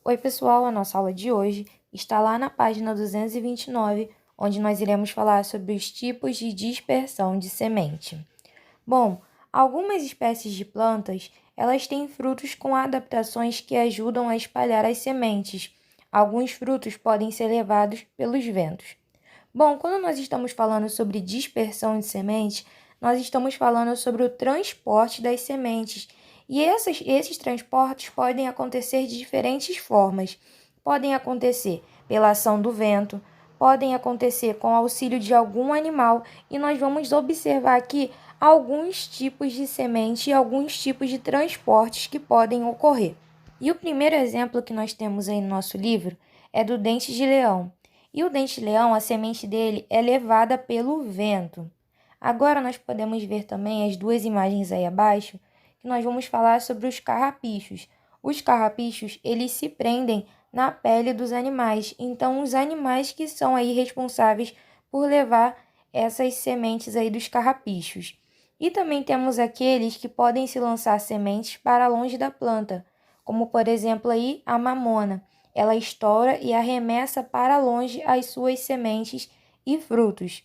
Oi, pessoal, a nossa aula de hoje está lá na página 229, onde nós iremos falar sobre os tipos de dispersão de semente. Bom, algumas espécies de plantas, elas têm frutos com adaptações que ajudam a espalhar as sementes. Alguns frutos podem ser levados pelos ventos. Bom, quando nós estamos falando sobre dispersão de sementes, nós estamos falando sobre o transporte das sementes. E esses transportes podem acontecer de diferentes formas. Podem acontecer pela ação do vento, podem acontecer com o auxílio de algum animal, e nós vamos observar aqui alguns tipos de semente e alguns tipos de transportes que podem ocorrer. E o primeiro exemplo que nós temos aí no nosso livro é do dente de leão. E o dente-leão, a semente dele é levada pelo vento. Agora nós podemos ver também as duas imagens aí abaixo, que nós vamos falar sobre os carrapichos. Os carrapichos, eles se prendem na pele dos animais. Então, os animais que são aí responsáveis por levar essas sementes aí dos carrapichos. E também temos aqueles que podem se lançar sementes para longe da planta, como por exemplo aí a mamona. Ela estoura e arremessa para longe as suas sementes e frutos.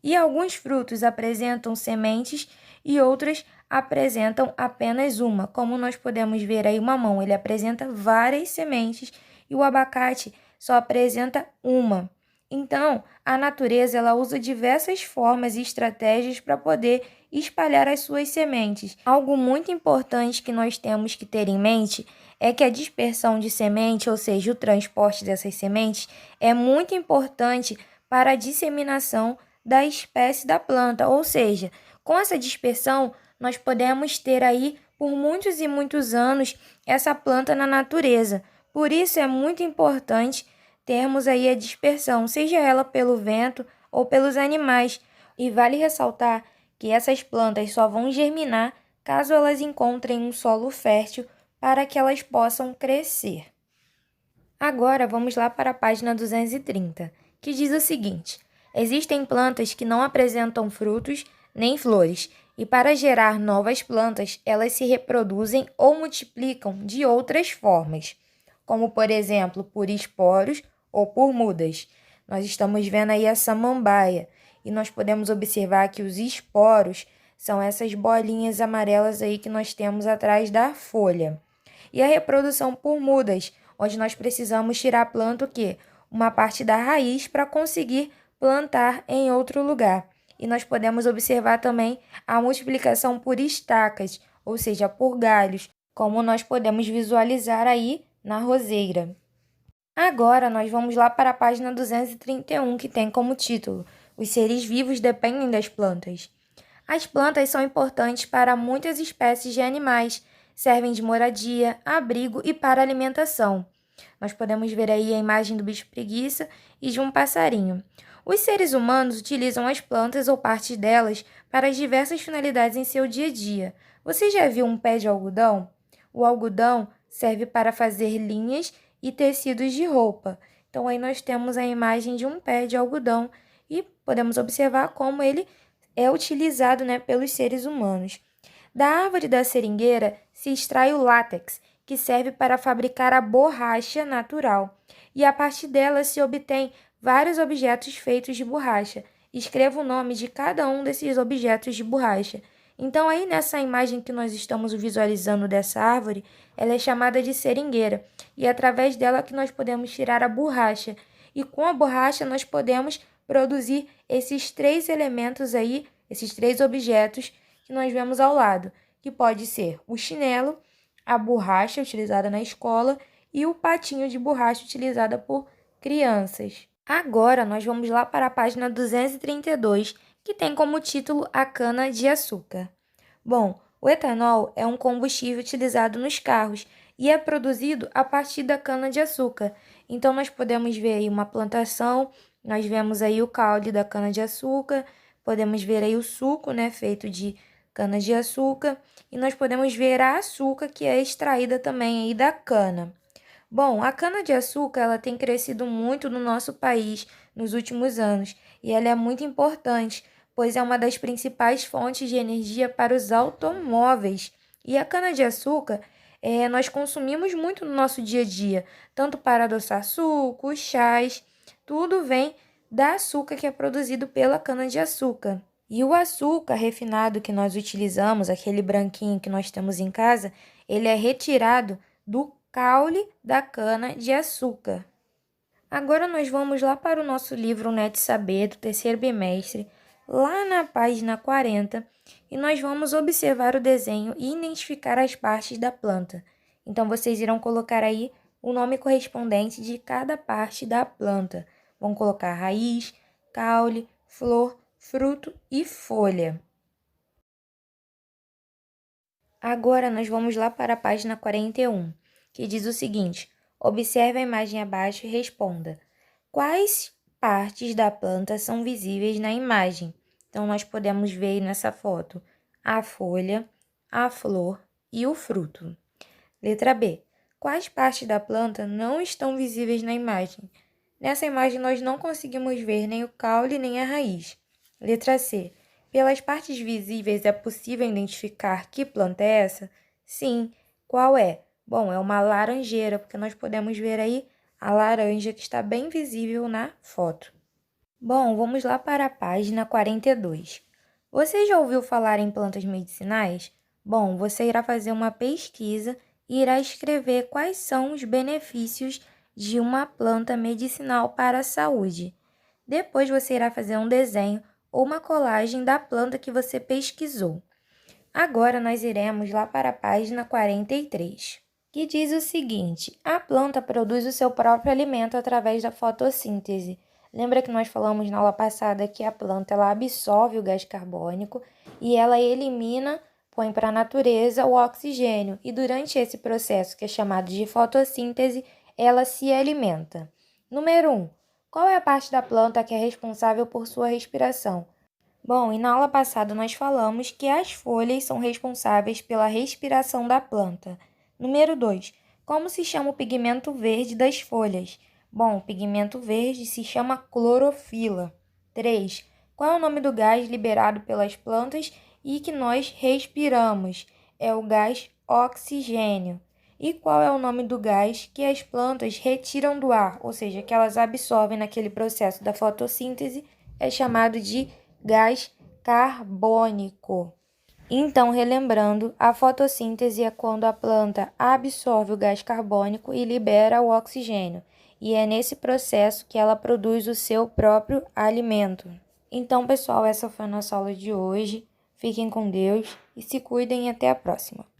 E alguns frutos apresentam sementes e outras apresentam apenas uma. Como nós podemos ver aí, o mamão, ele apresenta várias sementes e o abacate só apresenta uma. Então, a natureza ela usa diversas formas e estratégias para poder espalhar as suas sementes. Algo muito importante que nós temos que ter em mente é que a dispersão de semente, ou seja, o transporte dessas sementes, é muito importante para a disseminação da espécie da planta. Ou seja, com essa dispersão, nós podemos ter aí por muitos e muitos anos essa planta na natureza. Por isso é muito importante termos aí a dispersão, seja ela pelo vento ou pelos animais. E vale ressaltar que essas plantas só vão germinar caso elas encontrem um solo fértil para que elas possam crescer. Agora vamos lá para a página 230, que diz o seguinte: existem plantas que não apresentam frutos nem flores, e para gerar novas plantas, elas se reproduzem ou multiplicam de outras formas, como por exemplo por esporos ou por mudas. Nós estamos vendo aí a samambaia, e nós podemos observar que os esporos são essas bolinhas amarelas aí que nós temos atrás da folha. E a reprodução por mudas, onde nós precisamos tirar a planta o quê? Uma parte da raiz para conseguir plantar em outro lugar. E nós podemos observar também a multiplicação por estacas, ou seja, por galhos, como nós podemos visualizar aí na roseira. Agora nós vamos lá para a página 231, que tem como título: Os seres vivos dependem das plantas. As plantas são importantes para muitas espécies de animais, servem de moradia, abrigo e para alimentação. Nós podemos ver aí a imagem do bicho preguiça e de um passarinho. Os seres humanos utilizam as plantas ou partes delas para as diversas finalidades em seu dia a dia. Você já viu um pé de algodão? O algodão serve para fazer linhas e tecidos de roupa. Então, aí nós temos a imagem de um pé de algodão e podemos observar como ele é utilizado, pelos seres humanos. Da árvore da seringueira se extrai o látex, que serve para fabricar a borracha natural, e a partir dela se obtém vários objetos feitos de borracha. Escreva o nome de cada um desses objetos de borracha. Então, aí nessa imagem que nós estamos visualizando dessa árvore, ela é chamada de seringueira, e é através dela que nós podemos tirar a borracha. E com a borracha nós podemos produzir esses três elementos aí, esses três objetos que nós vemos ao lado, que pode ser o chinelo, a borracha utilizada na escola e o patinho de borracha utilizada por crianças. Agora nós vamos lá para a página 232, que tem como título a cana-de-açúcar. Bom, o etanol é um combustível utilizado nos carros e é produzido a partir da cana-de-açúcar. Então, nós podemos ver aí uma plantação, nós vemos aí o caule da cana-de-açúcar, podemos ver aí o suco, feito de cana-de-açúcar, e nós podemos ver a açúcar que é extraída também aí da cana. Bom, a cana-de-açúcar ela tem crescido muito no nosso país nos últimos anos e ela é muito importante, pois é uma das principais fontes de energia para os automóveis. E a cana-de-açúcar nós consumimos muito no nosso dia a dia, tanto para adoçar sucos, chás, tudo vem da açúcar que é produzido pela cana-de-açúcar. E o açúcar refinado que nós utilizamos, aquele branquinho que nós temos em casa, ele é retirado do caule da cana-de-açúcar. Agora nós vamos lá para o nosso livro Net Saber, do terceiro bimestre, lá na página 40, e nós vamos observar o desenho e identificar as partes da planta. Então, vocês irão colocar aí o nome correspondente de cada parte da planta. Vão colocar raiz, caule, flor, fruto e folha. Agora nós vamos lá para a página 41, que diz o seguinte: observe a imagem abaixo e responda: quais partes da planta são visíveis na imagem? Então, nós podemos ver aí nessa foto a folha, a flor e o fruto. Letra B. Quais partes da planta não estão visíveis na imagem? Nessa imagem, nós não conseguimos ver nem o caule nem a raiz. Letra C. Pelas partes visíveis é possível identificar que planta é essa? Sim. Qual é? Bom, é uma laranjeira, porque nós podemos ver aí a laranja que está bem visível na foto. Bom, vamos lá para a página 42. Você já ouviu falar em plantas medicinais? Bom, você irá fazer uma pesquisa e irá escrever quais são os benefícios de uma planta medicinal para a saúde. Depois você irá fazer um desenho ou uma colagem da planta que você pesquisou. Agora nós iremos lá para a página 43, que diz o seguinte: a planta produz o seu próprio alimento através da fotossíntese. Lembra que nós falamos na aula passada que a planta ela absorve o gás carbônico e ela elimina, põe para a natureza o oxigênio. E durante esse processo, que é chamado de fotossíntese, ela se alimenta. Número 1. Qual é a parte da planta que é responsável por sua respiração? Bom, e na aula passada nós falamos que as folhas são responsáveis pela respiração da planta. Número 2. Como se chama o pigmento verde das folhas? Bom, o pigmento verde se chama clorofila. 3. Qual é o nome do gás liberado pelas plantas e que nós respiramos? É o gás oxigênio. E qual é o nome do gás que as plantas retiram do ar, ou seja, que elas absorvem naquele processo da fotossíntese? É chamado de gás carbônico. Então, relembrando, a fotossíntese é quando a planta absorve o gás carbônico e libera o oxigênio. E é nesse processo que ela produz o seu próprio alimento. Então, pessoal, essa foi a nossa aula de hoje. Fiquem com Deus e se cuidem e até a próxima.